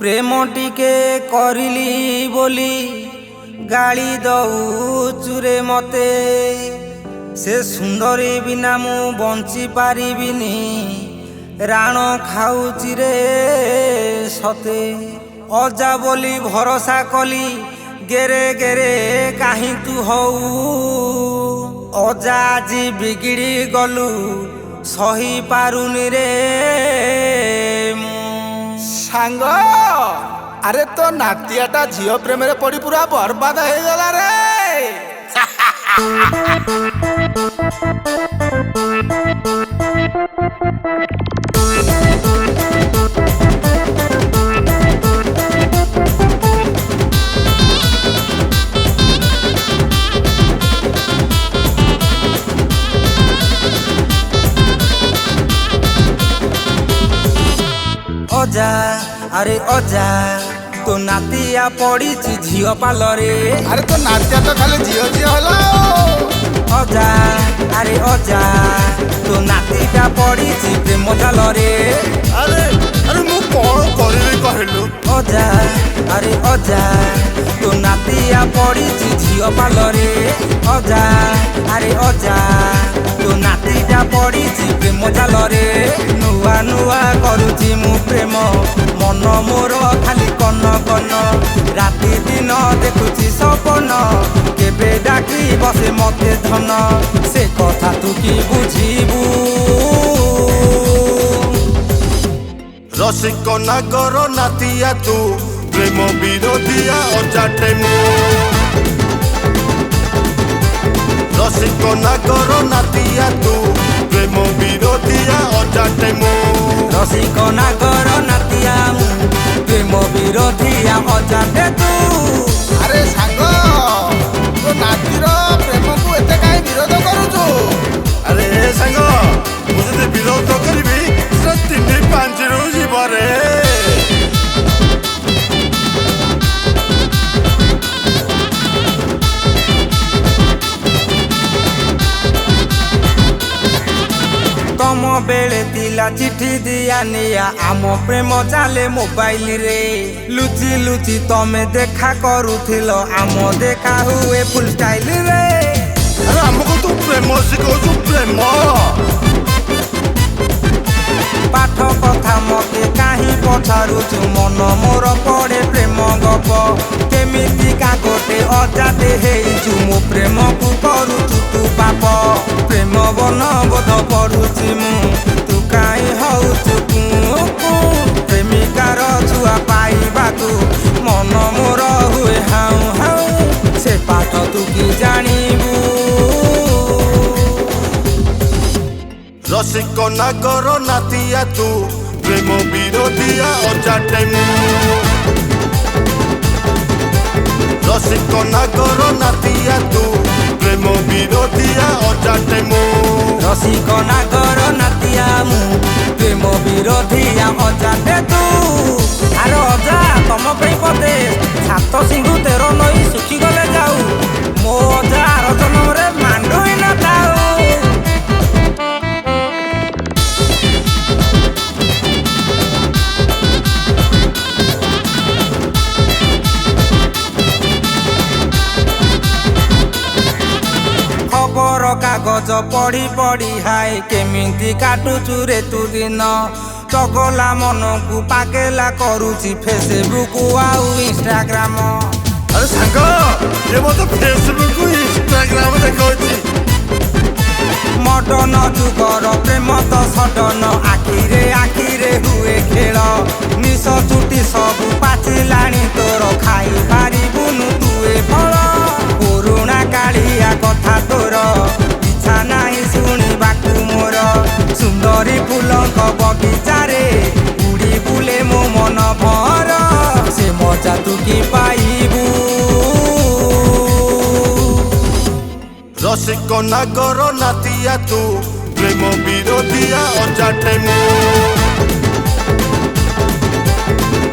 प्रेम टिके करिली बोली गाली दउचुरे मते से सुंदरी बिना मु बंची पारिबिनी राण खाऊची रे सते अजा बोली भरोसा कली गेरे गेरे काहीं तू हऊ अजा आज बिगिड़ी गलु सही पारुनी रे सांग अरे तो नातियाटा झील प्रेम रे पड़ी पूरा बर्बाद हो गला रे। अजा अरे अजा तो नातिया पड़ी झील पालरे। अरे तो नातिया तो खाली झील झील होला अजा अरे अजा तो नातीटा पड़ी प्रेम जालरे। अरे अरे मु कौन करिबी कहलु अजा अरे अजा तो नातिया पड़ी झील पालरे। अजा अरे अजा तो नातीटा पड़ी प्रेम जालरे। नुआ नुआ करुची मु प्रेम मन मोर खाली कन कन राति दिन देखुची सपन केबे डाकी बसे मते धन से कथा तू की बुझीबू। रसिक नागर नातिया तू प्रेम विरोधिया अजाटे मु रसिक नागर नातिया तू प्रेम विरोधिया अजाटे मु रसिक नागर नातिया मु प्रेम विरोधिया अजाटे तू। अरे सांग तो नातीर प्रेम को एते काहे विरोध करूछु। अरे सांग मुझे विरोध करिबी से 3-5 रु जीवरे। तम बेले तिला चिठी दिया निया आम प्रेम चाले मोबाइल रे। लुचि लुचि तमे देखा करुथिल आम देखा हुए फुल स्टाइल रे। अरे हमको तू प्रेम सिखौछु प्रेम पाठ कथा मते काहीं पछारुछु मन मोर पड़े प्रेम गप केमिति का गोटे अजाते हेइछु मो प्रेम को करुछु तू पाप। प्रेम बन बोध पढ़ुछि मु तू काहीं हउछु कु प्रेमिकार छुआ पाइबाकू मन मोर हुए हाउ हाउ से पाठ तू की जानिबू। रसिक नागर नातिया तू प्रेम विरोधिया अजाटे मु रसिक नागर नातिया तू प्रेम विरोधिया अजाटे मु रसिक नागर नातिया मु प्रेम विरोधिया अजाटे तू। अरे अजा तम पे पदे सात सिंधु 13 नई सुखी गले जाऊ मो अजा आर जन्म रे मांडू ही न थाऊ। खबर कागज पढ़ी पढ़ी हाय केमिति काटुचु रे तू दिन चगला मन को पाकेला करुची फेसबुक आउ इंस्टाग्राम। अरे सांग ये मत फेसबुक इंस्टाग्राम देखौछि मडर्न जुगर प्रेम तो सडन आखिरे हुए खेल निश चुटी सबु पाचिलाणी तोर खाई पारिबुनु तुए फल। पुरुणा कालिया कथा तोर इच्छा नाही शुणिबाकू मोर सुंदरी फूलक बगिचारे उड़ी बुले मो मन भर से मजा तू की पाइबू। रसिक नागर नातिया तू प्रेम विरोधिया अजाटे मु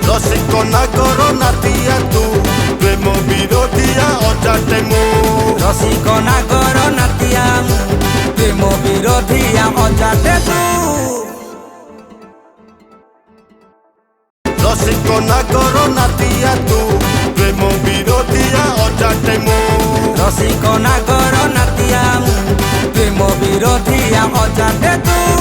रसिक नागर नातिया तू प्रेम विरोधिया अजाटे मु रसिक नागर नातिया मु प्रेम विरोधिया अजाटे तू। रसिक নাগর নাতিয়া তু প্রেম বিরোধিয়া অজাটে মু রসিক নাগর নাতিয়া প্রেম বিরোধিয়া অজাতে তু